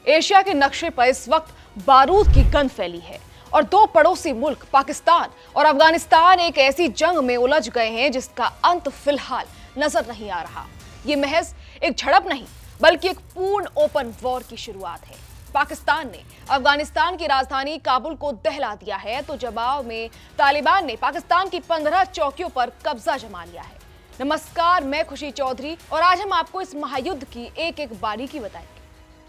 Asia के नक्शे पर इस वक्त बारूद की गंध फैली है और दो पड़ोसी मुल्क पाकिस्तान और अफगानिस्तान एक ऐसी जंग में उलझ गए हैं जिसका अंत फिलहाल नजर नहीं आ रहा। ये महज एक झड़प नहीं बल्कि एक पूर्ण ओपन वॉर की शुरुआत है। पाकिस्तान ने अफगानिस्तान की राजधानी काबुल को दहला दिया है तो जवाब में तालिबान ने पाकिस्तान की 15 चौकियों पर कब्जा जमा लिया है। नमस्कार, मैं खुशी चौधरी और आज हम आपको इस महायुद्ध की एक एक बारीकी बताएंगे।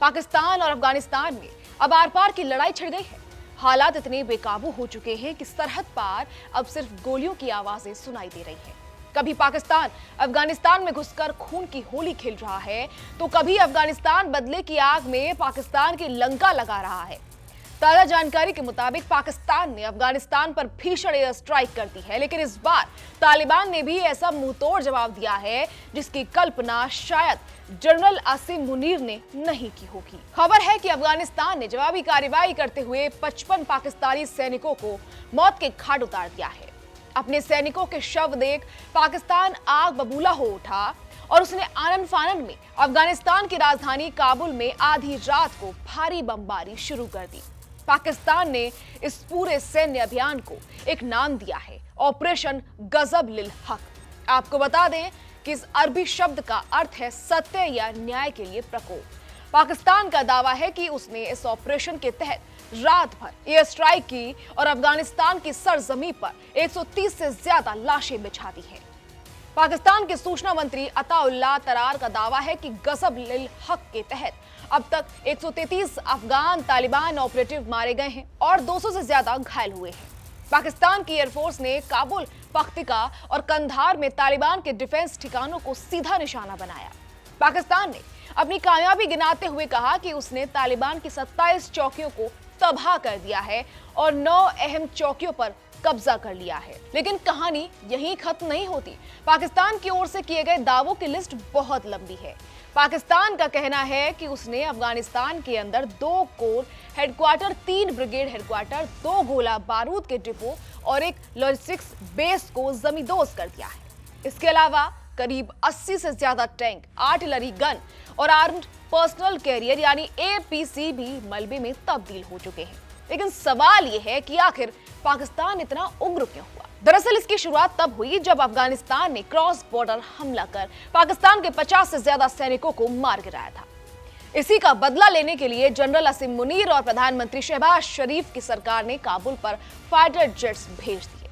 पाकिस्तान और अफगानिस्तान में अब आर पार की लड़ाई छिड़ गई है। हालात इतने बेकाबू हो चुके हैं कि सरहद पार अब सिर्फ गोलियों की आवाजें सुनाई दे रही हैं। कभी पाकिस्तान अफगानिस्तान में घुसकर खून की होली खेल रहा है तो कभी अफगानिस्तान बदले की आग में पाकिस्तान की लंका लगा रहा है। ताजा जानकारी के मुताबिक पाकिस्तान ने अफगानिस्तान पर भीषण एयर स्ट्राइक कर दी है, लेकिन इस बार तालिबान ने भी ऐसा मुंहतोड़ जवाब दिया है जिसकी कल्पना शायद जनरल आसिम मुनीर ने नहीं की होगी। खबर है कि अफगानिस्तान ने जवाबी कार्रवाई करते हुए 55 पाकिस्तानी सैनिकों को मौत के घाट उतार दिया है। अपने सैनिकों के शव देख पाकिस्तान आग बबूला हो उठा और उसने आनन फानन में अफगानिस्तान की राजधानी काबुल में आधी रात को भारी बमबारी शुरू कर दी। पाकिस्तान ने इस पूरे सैन्य अभियान को एक नाम दिया है, ऑपरेशन गजब लिल हक। आपको बता दें कि इस अरबी शब्द का अर्थ है सत्य या न्याय के लिए प्रकोप। पाकिस्तान का दावा है कि उसने इस ऑपरेशन के तहत रात भर एयर स्ट्राइक की और अफगानिस्तान की सरजमीं पर 130 से ज्यादा लाशें बिछा दी हैं। पाकिस्तान के सूचना मंत्री अताउल्लाह तरार का दावा है कि गजब लिल हक के तहत अब तक 133 अफगान तालिबान ऑपरेटिव मारे गए हैं और 200 से ज्यादा घायल हुए हैं। पाकिस्तान की एयरफोर्स ने काबुल, पख्तिका और कंधार में तालिबान के डिफेंस ठिकानों को सीधा निशाना बनाया। पाकिस्तान ने अपनी कामयाबी गिनाते हुए कहा कि उसने तालिबान की 27 चौकियों को तबाह कर दिया है और 9 अहम चौकियों पर कब्जा कर लिया है। लेकिन कहानी यहीं खत्म नहीं होती। पाकिस्तान की ओर से किए गए दावों की लिस्ट बहुत लंबी है। पाकिस्तान का कहना है कि उसने अफगानिस्तान के अंदर 2 कोर हेडक्वार्टर, 3 ब्रिगेड हेडक्वार्टर, 2 गोला बारूद के डिपो और एक लॉजिस्टिक्स बेस को जमींदोज कर दिया है। इसके अलावा करीब 80 से ज्यादा टैंक, आर्टिलरी गन और आर्म्ड पर्सनल कैरियर यानी APC भी मलबे में तब्दील हो चुके हैं। लेकिन सवाल यह है कि आखिर पाकिस्तान इतना उग्र क्यों हुआ? दरअसल इसकी शुरुआत तब हुई जब अफगानिस्तान ने क्रॉस बॉर्डर हमला कर पाकिस्तान के 50 से ज्यादा सैनिकों को मार गिराया था। इसी का बदला लेने के लिए जनरल आसिम मुनीर और प्रधानमंत्री शहबाज शरीफ की सरकार ने काबुल पर फाइटर जेट्स भेज दिए।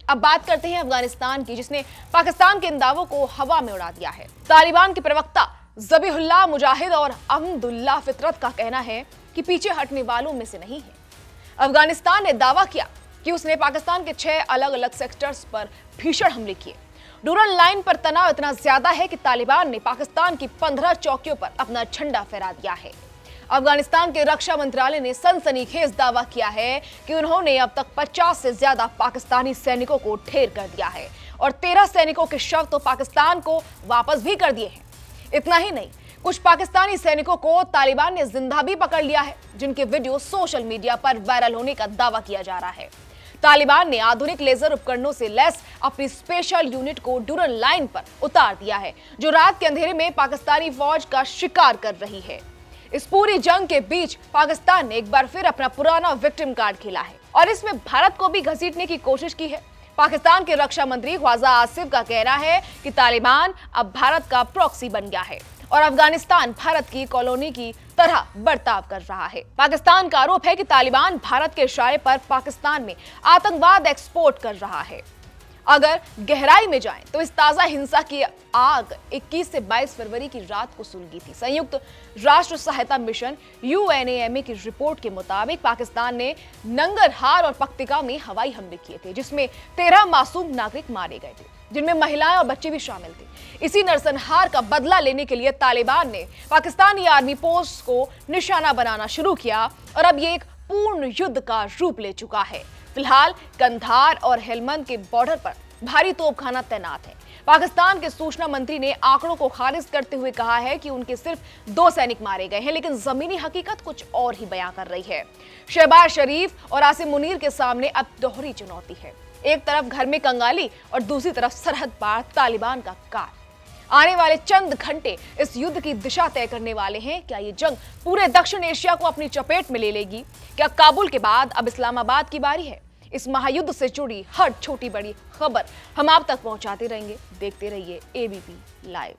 अब बात करते हैं अफगानिस्तान की, जिसने पाकिस्तान के इन दावों को हवा में उड़ा दिया है। तालिबान के प्रवक्ता ज़बीहुल्लाह मुजाहिद और अहमदुल्लाह फितरत का कहना है कि पीछे हटने वालों में से नहीं है। अफगानिस्तान ने दावा किया कि उसने पाकिस्तान के 6 अलग अलग सेक्टर्स पर भीषण हमले किए। डूरन लाइन पर तनाव इतना ज्यादा है कि तालिबान ने पाकिस्तान की 15 चौकियों पर अपना झंडा फहरा दिया है। अफगानिस्तान के रक्षा मंत्रालय ने सनसनीखेज दावा किया है कि उन्होंने अब तक 50 से ज्यादा पाकिस्तानी सैनिकों को ढेर कर दिया है और 13 सैनिकों के शव तो पाकिस्तान को वापस भी कर दिए हैं। इतना ही नहीं, कुछ पाकिस्तानी सैनिकों को तालिबान ने जिंदा भी पकड़ लिया है, जिनके वीडियो सोशल मीडिया पर वायरल होने का दावा किया जा रहा है। तालिबान ने आधुनिक लेजर उपकरणों से लैस अपनी स्पेशल यूनिट को डूरन लाइन पर उतार दिया है, जो रात के अंधेरे में पाकिस्तानी फौज का शिकार कर रही है। इस पूरी जंग के बीच पाकिस्तान ने एक बार फिर अपना पुराना विक्टिम कार्ड खेला है और इसमें भारत को भी घसीटने की कोशिश की है। पाकिस्तान के रक्षा मंत्री ख्वाजा आसिफ का कहना है कि तालिबान अब भारत का प्रॉक्सी बन गया है और अफगानिस्तान भारत की कॉलोनी की तरह बर्ताव कर रहा है। पाकिस्तान का आरोप है कि तालिबान भारत के इशारे पर पाकिस्तान में आतंकवाद एक्सपोर्ट कर रहा है। अगर गहराई में जाएं तो इस ताजा हिंसा की आग 21 से 22 फरवरी की रात को सुलगी थी। संयुक्त राष्ट्र सहायता मिशन UNAMA की रिपोर्ट के मुताबिक पाकिस्तान ने नंगरहार और पख्तिका में हवाई हमले किए थे, जिसमें 13 मासूम नागरिक मारे गए थे, जिनमें महिलाएं और बच्चे भी शामिल थे। इसी नरसंहार का बदला लेने के लिए तालिबान ने पाकिस्तानी आर्मी पोस्ट को निशाना बनाना शुरू किया और अब ये एक पूर्ण युद्ध का रूप ले चुका है। फिलहाल कंधार और हेलमंद के बॉर्डर पर भारी तोपखाना तैनात है। पाकिस्तान के सूचना मंत्री ने आंकड़ों को खारिज करते हुए कहा है कि उनके सिर्फ 2 सैनिक मारे गए हैं, लेकिन जमीनी हकीकत कुछ और ही बयां कर रही है। शहबाज शरीफ और आसिम मुनीर के सामने अब दोहरी चुनौती है। एक तरफ घर में कंगाली और दूसरी तरफ सरहद पार तालिबान का काल। आने वाले चंद घंटे इस युद्ध की दिशा तय करने वाले हैं। क्या ये जंग पूरे दक्षिण एशिया को अपनी चपेट में ले लेगी? क्या काबुल के बाद अब इस्लामाबाद की बारी है? इस महायुद्ध से जुड़ी हर छोटी बड़ी खबर हम आप तक पहुंचाते रहेंगे। देखते रहिए ABP लाइव।